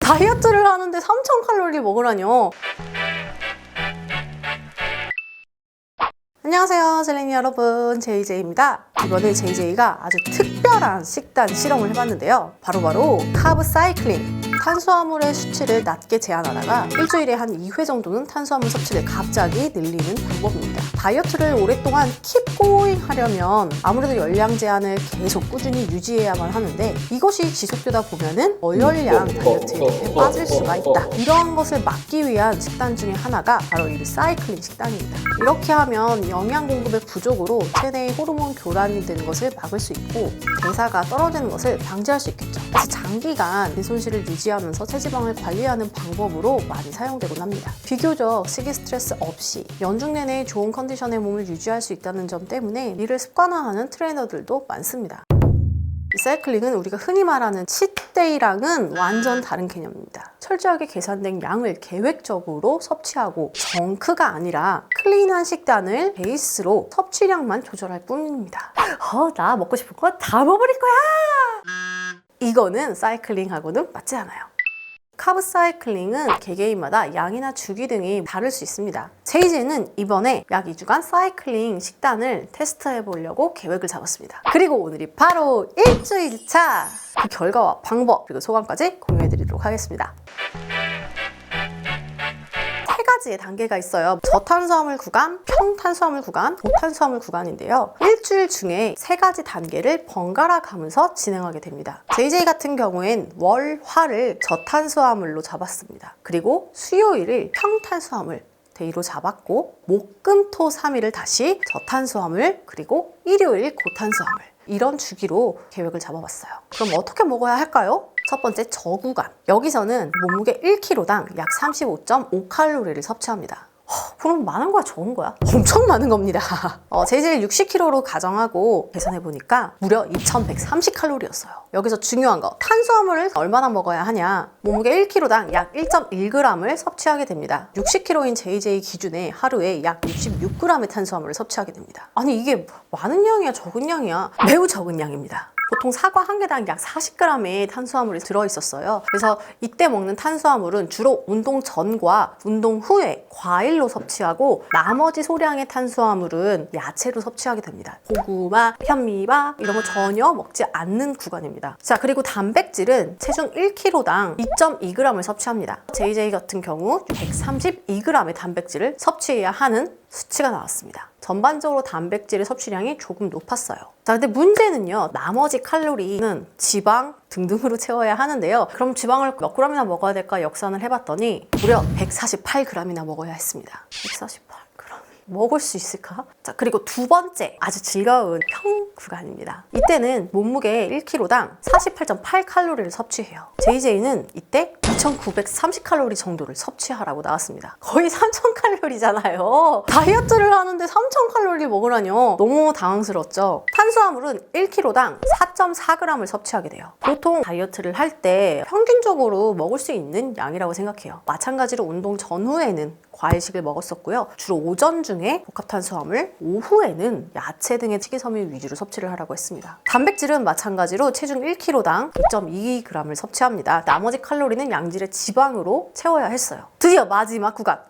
다이어트를 하는데 3000칼로리 먹으라뇨. 안녕하세요 젤리니 여러분, JJ입니다. 이번에 JJ가 아주 특별한 식단 실험을 해봤는데요. 바로 카브 사이클링, 탄수화물의 수치를 낮게 제한하다가 일주일에 한 2회 정도는 탄수화물 섭취를 갑자기 늘리는 방법입니다. 다이어트를 오랫동안 keep going 하려면 아무래도 열량 제한을 계속 꾸준히 유지해야만 하는데, 이것이 지속되다 보면은 저열량 다이어트에 빠질 수가 있다. 이러한 것을 막기 위한 식단 중에 하나가 바로 이 사이클링 식단입니다. 이렇게 하면 영양 공급의 부족으로 체내의 호르몬 교란이 되는 것을 막을 수 있고, 대사가 떨어지는 것을 방지할 수 있겠죠. 그래서 장기간 근손실을 유지하면서 체지방을 관리하는 방법으로 많이 사용되곤 합니다. 비교적 식이 스트레스 없이 연중 내내 좋은 컨디션의 몸을 유지할 수 있다는 점 때문에 이를 습관화하는 트레이너들도 많습니다. 이 사이클링은 우리가 흔히 말하는 치트데이랑은 완전 다른 개념입니다. 철저하게 계산된 양을 계획적으로 섭취하고, 정크가 아니라 클린한 식단을 베이스로 섭취량만 조절할 뿐입니다. 나 먹고 싶은 거 다 먹어버릴 거야! 이거는 사이클링하고는 맞지 않아요. 카브 사이클링은 개개인마다 양이나 주기 등이 다를 수 있습니다. JJ는 이번에 약 2주간 사이클링 식단을 테스트해 보려고 계획을 잡았습니다. 그리고 오늘이 바로 일주일차! 그 결과와 방법, 그리고 소감까지 공유해 드리도록 하겠습니다. 세 가지의 단계가 있어요. 저탄수화물 구간, 평탄수화물 구간, 고탄수화물 구간인데요. 일주일 중에 세 가지 단계를 번갈아 가면서 진행하게 됩니다. JJ 같은 경우엔 월, 화를 저탄수화물로 잡았습니다. 그리고 수요일을 평탄수화물 데이로 잡았고, 목, 금, 토, 3일을 다시 저탄수화물, 그리고 일요일 고탄수화물, 이런 주기로 계획을 잡아봤어요. 그럼 어떻게 먹어야 할까요? 첫 번째, 저구간. 여기서는 몸무게 1kg당 약 35.5칼로리를 섭취합니다. 그럼 많은 거야, 적은 거야? 엄청 많은 겁니다. JJ를 60kg로 가정하고 계산해보니까 무려 2130칼로리였어요. 여기서 중요한 거, 탄수화물을 얼마나 먹어야 하냐. 몸무게 1kg당 약 1.1g을 섭취하게 됩니다. 60kg인 JJ 기준에 하루에 약 66g의 탄수화물을 섭취하게 됩니다. 아니, 이게 많은 양이야, 적은 양이야? 매우 적은 양입니다. 보통 사과 한 개당 약 40g의 탄수화물이 들어있었어요. 그래서 이때 먹는 탄수화물은 주로 운동 전과 운동 후에 과일로 섭취하고, 나머지 소량의 탄수화물은 야채로 섭취하게 됩니다. 고구마, 현미밥 이런 거 전혀 먹지 않는 구간입니다. 자, 그리고 단백질은 체중 1kg당 2.2g을 섭취합니다. JJ 같은 경우 132g의 단백질을 섭취해야 하는 수치가 나왔습니다. 전반적으로 단백질의 섭취량이 조금 높았어요. 자, 근데 문제는요, 나머지 칼로리는 지방 등등으로 채워야 하는데요. 그럼 지방을 몇 g이나 먹어야 될까 역산을 해봤더니 무려 148g이나 먹어야 했습니다. 148g 먹을 수 있을까? 자, 그리고 두 번째, 아주 즐거운 평 구간입니다. 이때는 몸무게 1kg당 48.8칼로리를 섭취해요. JJ는 이때 2930칼로리 정도를 섭취하라고 나왔습니다. 거의 3000칼로리잖아요. 다이어트를 하는데 3000칼로리 먹으라뇨. 너무 당황스럽죠? 탄수화물은 1kg당 4.4g을 섭취하게 돼요. 보통 다이어트를 할 때 평균적으로 먹을 수 있는 양이라고 생각해요. 마찬가지로 운동 전후에는 과일식을 먹었었고요. 주로 오전 중에 복합탄수화물, 오후에는 야채 등의 식이섬유 위주로 섭취를 하라고 했습니다. 단백질은 마찬가지로 체중 1kg당 2.2g을 섭취합니다. 나머지 칼로리는 양질의 지방으로 채워야 했어요. 드디어 마지막 구간!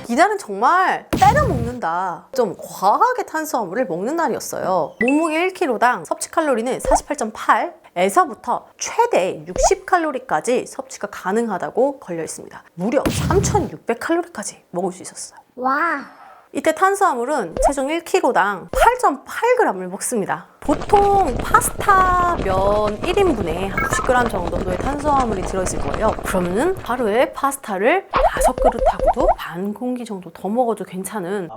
이날은 정말 때려 먹는다, 좀 과하게 탄수화물을 먹는 날이었어요. 몸무게 1kg당 섭취 칼로리는 48.8, 에서부터 최대 60칼로리까지 섭취가 가능하다고 걸려 있습니다. 무려 3600칼로리까지 먹을 수 있었어요. 와. 이때 탄수화물은 체중 1kg당 8.8g을 먹습니다. 보통 파스타 면 1인분에 한 90g 정도의 탄수화물이 들어있을 거예요. 그러면은 하루에 파스타를 5그릇하고도 반 공기 정도 더 먹어도 괜찮은.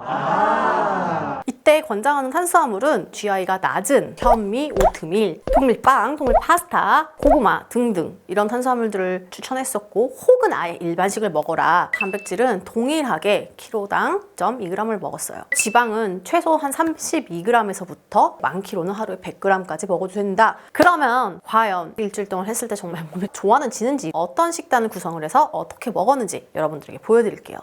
이때 권장하는 탄수화물은 GI가 낮은 현미, 오트밀, 통밀빵, 통밀 파스타, 고구마 등등 이런 탄수화물들을 추천했었고, 혹은 아예 일반식을 먹어라. 단백질은 동일하게 키로당 0.2g을 먹었어요. 지방은 최소 한 32g에서부터 많기로는 하루에 100g까지 먹어도 된다. 그러면 과연 일주일 동안 했을 때 정말 몸에 조화는 지는지, 어떤 식단을 구성을 해서 어떻게 먹었는지 여러분들에게 보여드릴게요.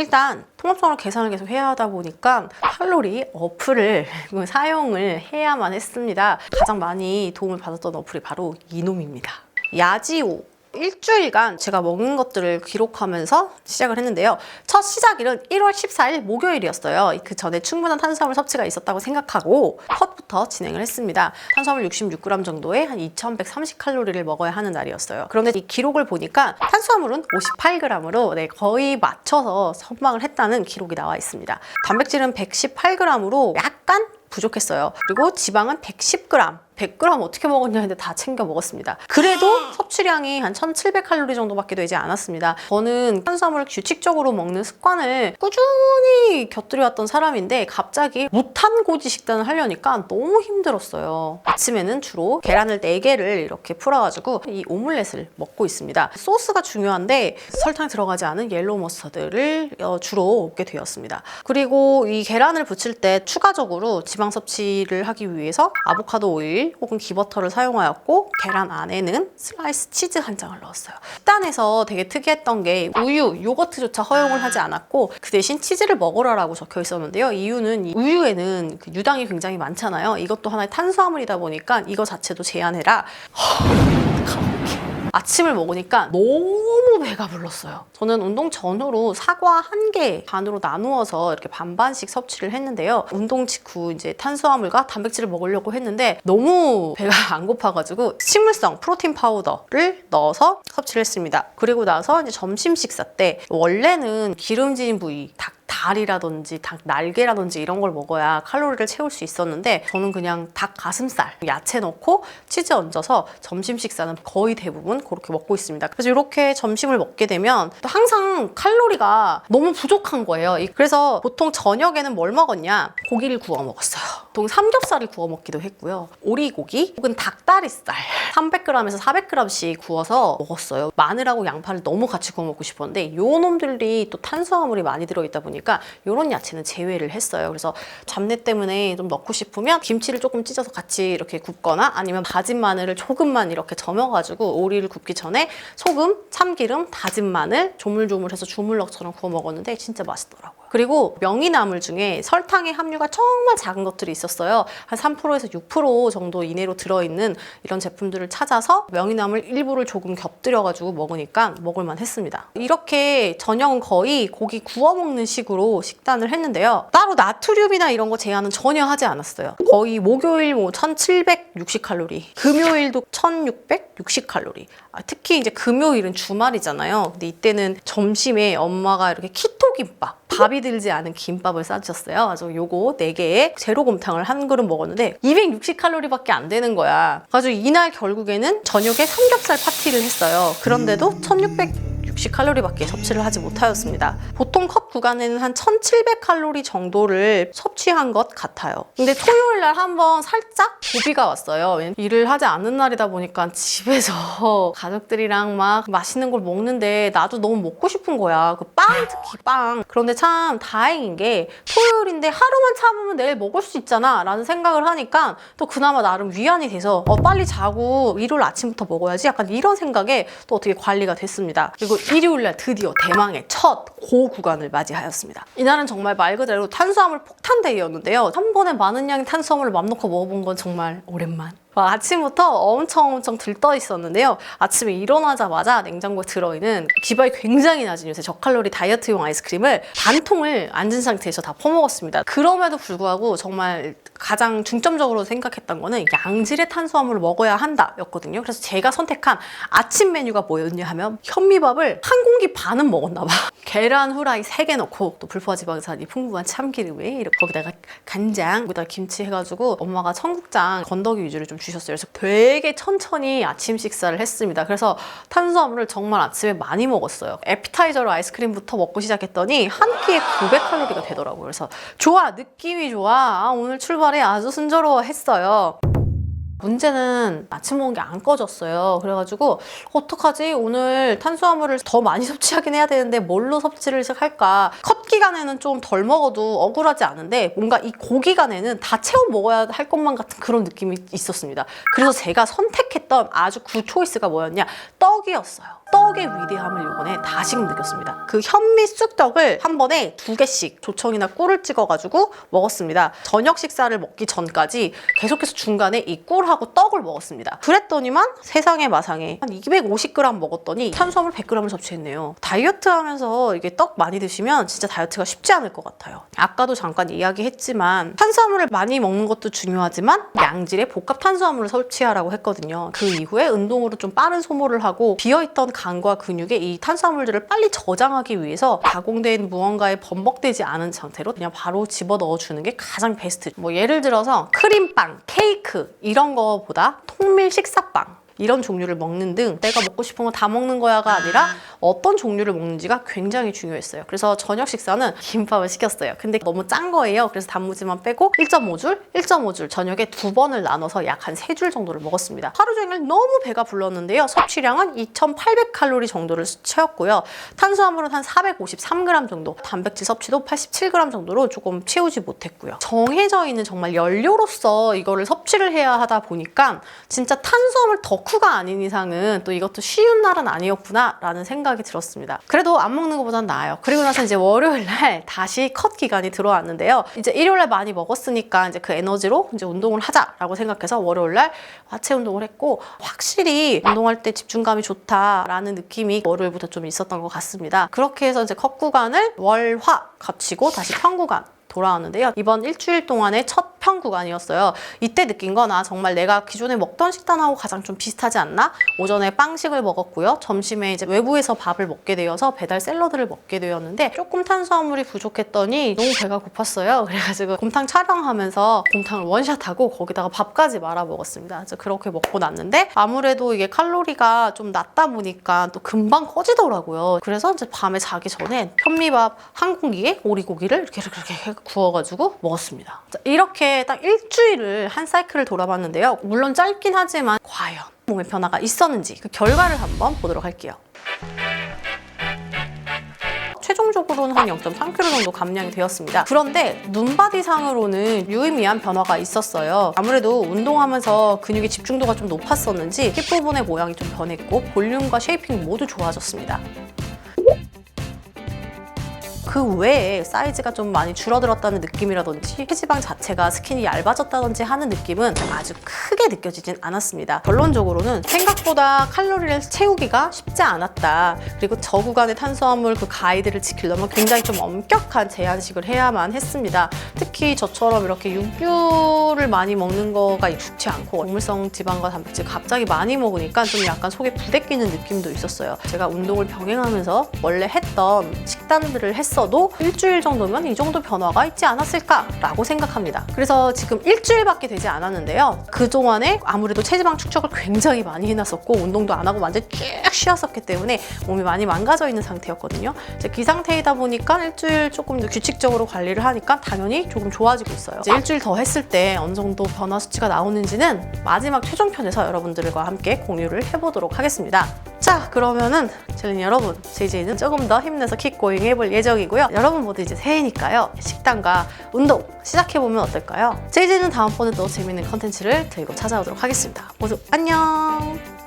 일단 통합적으로 계산을 계속 해야 하다 보니까 칼로리 어플을 사용을 해야만 했습니다. 가장 많이 도움을 받았던 어플이 바로 이놈입니다. 야지오. 일주일간 제가 먹는 것들을 기록하면서 시작을 했는데요. 첫 시작일은 1월 14일 목요일이었어요. 그 전에 충분한 탄수화물 섭취가 있었다고 생각하고 컷부터 진행을 했습니다. 탄수화물 66g 정도에 한 2130칼로리를 먹어야 하는 날이었어요. 그런데 이 기록을 보니까 탄수화물은 58g으로 거의 맞춰서 선방을 했다는 기록이 나와 있습니다. 단백질은 118g으로 약간 부족했어요. 그리고 지방은 110g. 100g 어떻게 먹었냐 했는데 다 챙겨 먹었습니다. 그래도 섭취량이 한 1700칼로리 정도밖에 되지 않았습니다. 저는 탄수화물을 규칙적으로 먹는 습관을 꾸준히 곁들여왔던 사람인데 갑자기 무탄고지 식단을 하려니까 너무 힘들었어요. 아침에는 주로 계란을 4개를 이렇게 풀어가지고 이 오믈렛을 먹고 있습니다. 소스가 중요한데 설탕이 들어가지 않은 옐로우 머스터드를 주로 먹게 되었습니다. 그리고 이 계란을 부칠 때 추가적으로 지방 섭취를 하기 위해서 아보카도 오일 혹은 기버터를 사용하였고 계란 안에는 슬라이스 치즈 한 장을 넣었어요. 식단에서 되게 특이했던 게 우유, 요거트조차 허용을 하지 않았고 그 대신 치즈를 먹으라라고 적혀 있었는데요. 이유는 우유에는 그 유당이 굉장히 많잖아요. 이것도 하나의 탄수화물이다 보니까 이거 자체도 제한해라. 아침을 먹으니까 너무 배가 불렀어요. 저는 운동 전후로 사과 1개 반으로 나누어서 이렇게 반반씩 섭취를 했는데요. 운동 직후 이제 탄수화물과 단백질을 먹으려고 했는데 너무 배가 안 고파가지고 식물성 프로틴 파우더를 넣어서 섭취를 했습니다. 그리고 나서 이제 점심 식사 때 원래는 기름진 부위, 닭다리라든지 닭 날개라든지 이런 걸 먹어야 칼로리를 채울 수 있었는데 저는 그냥 닭 가슴살, 야채 넣고 치즈 얹어서 점심 식사는 거의 대부분 그렇게 먹고 있습니다. 그래서 이렇게 점심을 먹게 되면 또 항상 칼로리가 너무 부족한 거예요. 그래서 보통 저녁에는 뭘 먹었냐? 고기를 구워 먹었어요. 보통 삼겹살을 구워 먹기도 했고요. 오리고기 혹은 닭다리살 300g에서 400g씩 구워서 먹었어요. 마늘하고 양파를 너무 같이 구워 먹고 싶었는데 요 놈들이 또 탄수화물이 많이 들어있다 보니까 이런 야채는 제외를 했어요. 그래서 잡내 때문에 좀 넣고 싶으면 김치를 조금 찢어서 같이 이렇게 굽거나 아니면 다진 마늘을 조금만 이렇게 저며가지고 오리를 굽기 전에 소금, 참기름, 다진 마늘 조물조물해서 주물럭처럼 구워 먹었는데 진짜 맛있더라고요. 그리고 명이나물 중에 설탕의 함유가 정말 작은 것들이 있었어요. 한 3%에서 6% 정도 이내로 들어있는 이런 제품들을 찾아서 명이나물 일부를 조금 곁들여가지고 먹으니까 먹을만 했습니다. 이렇게 저녁은 거의 고기 구워 먹는 식으로 식단을 했는데요. 따로 나트륨이나 이런 거 제한은 전혀 하지 않았어요. 거의 목요일 1760칼로리, 금요일도 1660칼로리. 특히 이제 금요일은 주말이잖아요. 근데 이때는 점심에 엄마가 이렇게 키토 김밥, 밥이 들지 않은 김밥을 싸주셨어요. 그래서 요거 4개에 제로곰탕을 한 그릇 먹었는데 260칼로리밖에 안 되는 거야. 그래서 이날 결국에는 저녁에 삼겹살 파티를 했어요. 그런데도 1660칼로리밖에 섭취를 하지 못하였습니다. 보통 컷 구간에는 한 1700칼로리 정도를 섭취한 것 같아요. 근데 토요일 날 한번 살짝 고비가 왔어요. 일을 하지 않는 날이다 보니까 집에서 가족들이랑 막 맛있는 걸 먹는데 나도 너무 먹고 싶은 거야. 그 빵, 특히 빵. 그런데 참 다행인 게 토요일인데 하루만 참으면 내일 먹을 수 있잖아 라는 생각을 하니까 또 그나마 나름 위안이 돼서 빨리 자고 일요일 아침부터 먹어야지 약간 이런 생각에 또 어떻게 관리가 됐습니다. 그리고 일요일날 드디어 대망의 첫 고구간을 맞이하였습니다. 이날은 정말 말 그대로 탄수화물 폭탄데이였는데요. 한 번에 많은 양의 탄수화물을 맘 놓고 먹어본 건 정말 오랜만. 아침부터 엄청 들떠 있었는데요. 아침에 일어나자마자 냉장고에 들어있는 기발이 굉장히 낮은 요새 저칼로리 다이어트용 아이스크림을 반 통을 앉은 상태에서 다 퍼먹었습니다. 그럼에도 불구하고 정말 가장 중점적으로 생각했던 거는 양질의 탄수화물을 먹어야 한다 였거든요. 그래서 제가 선택한 아침 메뉴가 뭐였냐 하면 현미밥을 한 공기 반은 먹었나 봐. 계란 후라이 3개 넣고 또 불포화 지방산이 풍부한 참기름에 이렇게 거기다가 간장, 거기다가 김치 해가지고 엄마가 청국장 건더기 위주로 좀 주셨어요. 그래서 되게 천천히 아침 식사를 했습니다. 그래서 탄수화물을 정말 아침에 많이 먹었어요. 에피타이저로 아이스크림부터 먹고 시작했더니 한 끼에 900칼로리가 되더라고요. 그래서 좋아, 느낌이 좋아. 오늘 출발이 아주 순조로웠어요. 문제는 아침 먹은 게 안 꺼졌어요. 그래가지고 어떡하지? 오늘 탄수화물을 더 많이 섭취하긴 해야 되는데 뭘로 섭취를 할까? 컷 기간에는 좀 덜 먹어도 억울하지 않은데 뭔가 이 고기간에는 다 채워 먹어야 할 것만 같은 그런 느낌이 있었습니다. 그래서 제가 선택했던 아주 굿 초이스가 뭐였냐? 떡이었어요. 떡의 위대함을 이번에 다시금 느꼈습니다. 그 현미 쑥떡을 한 번에 2개씩 조청이나 꿀을 찍어가지고 먹었습니다. 저녁 식사를 먹기 전까지 계속해서 중간에 이 꿀하고 떡을 먹었습니다. 그랬더니만 세상에 마상에 한 250g 먹었더니 탄수화물 100g을 섭취했네요. 다이어트 하면서 이게 떡 많이 드시면 진짜 다이어트가 쉽지 않을 것 같아요. 아까도 잠깐 이야기했지만 탄수화물을 많이 먹는 것도 중요하지만 양질의 복합 탄수화물을 섭취하라고 했거든요. 그 이후에 운동으로 좀 빠른 소모를 하고 비어있던 간과 근육에 이 탄수화물들을 빨리 저장하기 위해서 가공된 무언가에 범벅되지 않은 상태로 그냥 바로 집어넣어 주는 게 가장 베스트. 뭐 예를 들어서 크림빵, 케이크 이런 거보다 통밀 식사빵 이런 종류를 먹는 등 내가 먹고 싶은 거 다 먹는 거야가 아니라 어떤 종류를 먹는지가 굉장히 중요했어요. 그래서 저녁 식사는 김밥을 시켰어요. 근데 너무 짠 거예요. 그래서 단무지만 빼고 1.5줄 저녁에 2번을 나눠서 약 한 3줄 정도를 먹었습니다. 하루 종일 너무 배가 불렀는데요. 섭취량은 2,800칼로리 정도를 채웠고요. 탄수화물은 한 453g 정도, 단백질 섭취도 87g 정도로 조금 채우지 못했고요. 정해져 있는 정말 연료로서 이거를 섭취를 해야 하다 보니까 진짜 탄수화물 덕후가 아닌 이상은 또 이것도 쉬운 날은 아니었구나 라는 생각이 들었습니다. 그래도 안 먹는 것보단 나아요. 그리고 나서 이제 월요일 날 다시 컷 기간이 들어왔는데요. 이제 일요일 날 많이 먹었으니까 이제 그 에너지로 이제 운동을 하자라고 생각해서 월요일 날 하체 운동을 했고 확실히 운동할 때 집중감이 좋다라는 느낌이 월요일부터 좀 있었던 것 같습니다. 그렇게 해서 이제 컷 구간을 월화 거치고 다시 편 구간 돌아왔는데요. 이번 일주일 동안의 첫 편 구간이었어요. 이때 느낀 건 정말 내가 기존에 먹던 식단하고 가장 좀 비슷하지 않나? 오전에 빵식을 먹었고요. 점심에 이제 외부에서 밥을 먹게 되어서 배달 샐러드를 먹게 되었는데 조금 탄수화물이 부족했더니 너무 배가 고팠어요. 그래가지고 곰탕 촬영하면서 곰탕을 원샷하고 거기다가 밥까지 말아 먹었습니다. 그래서 그렇게 먹고 났는데 아무래도 이게 칼로리가 좀 낮다 보니까 또 금방 꺼지더라고요. 그래서 이제 밤에 자기 전에 현미밥 한 공기에 오리고기를 이렇게 구워가지고 먹었습니다. 이렇게 딱 일주일을 한 사이클을 돌아봤는데요. 물론 짧긴 하지만 과연 몸에 변화가 있었는지 그 결과를 한번 보도록 할게요. 최종적으로는 한 0.3kg 정도 감량이 되었습니다. 그런데 눈바디상으로는 유의미한 변화가 있었어요. 아무래도 운동하면서 근육의 집중도가 좀 높았었는지 힙 부분의 모양이 좀 변했고 볼륨과 쉐이핑 모두 좋아졌습니다. 그 외에 사이즈가 좀 많이 줄어들었다는 느낌이라든지 체지방 자체가 스킨이 얇아졌다든지 하는 느낌은 아주 크게 느껴지진 않았습니다. 결론적으로는 생각보다 칼로리를 채우기가 쉽지 않았다. 그리고 저 구간의 탄수화물 그 가이드를 지키려면 굉장히 좀 엄격한 제한식을 해야만 했습니다. 특히 저처럼 이렇게 육류를 많이 먹는 거가 익숙치 않고 곡물성 지방과 단백질 갑자기 많이 먹으니까 좀 약간 속에 부대끼는 느낌도 있었어요. 제가 운동을 병행하면서 원래 했던 식단들을 했어도 일주일 정도면 이 정도 변화가 있지 않았을까라고 생각합니다. 그래서 지금 일주일밖에 되지 않았는데요. 그동안에 아무래도 체지방 축적을 굉장히 많이 해놨었고 운동도 안 하고 완전 쭉 쉬었었기 때문에 몸이 많이 망가져 있는 상태였거든요. 이제 그 상태이다 보니까 일주일 조금 더 규칙적으로 관리를 하니까 당연히 조금 좋아지고 있어요. 이제 일주일 더 했을 때 어느 정도 변화 수치가 나오는지는 마지막 최종편에서 여러분들과 함께 공유를 해보도록 하겠습니다. 자, 그러면은 젤린 여러분, JJ는 조금 더 힘내서 킥고잉 해볼 예정이고요. 여러분 모두 이제 새해니까요. 식단과 운동 시작해보면 어떨까요? JJ는 다음번에 더 재밌는 컨텐츠를 들고 찾아오도록 하겠습니다. 모두 안녕!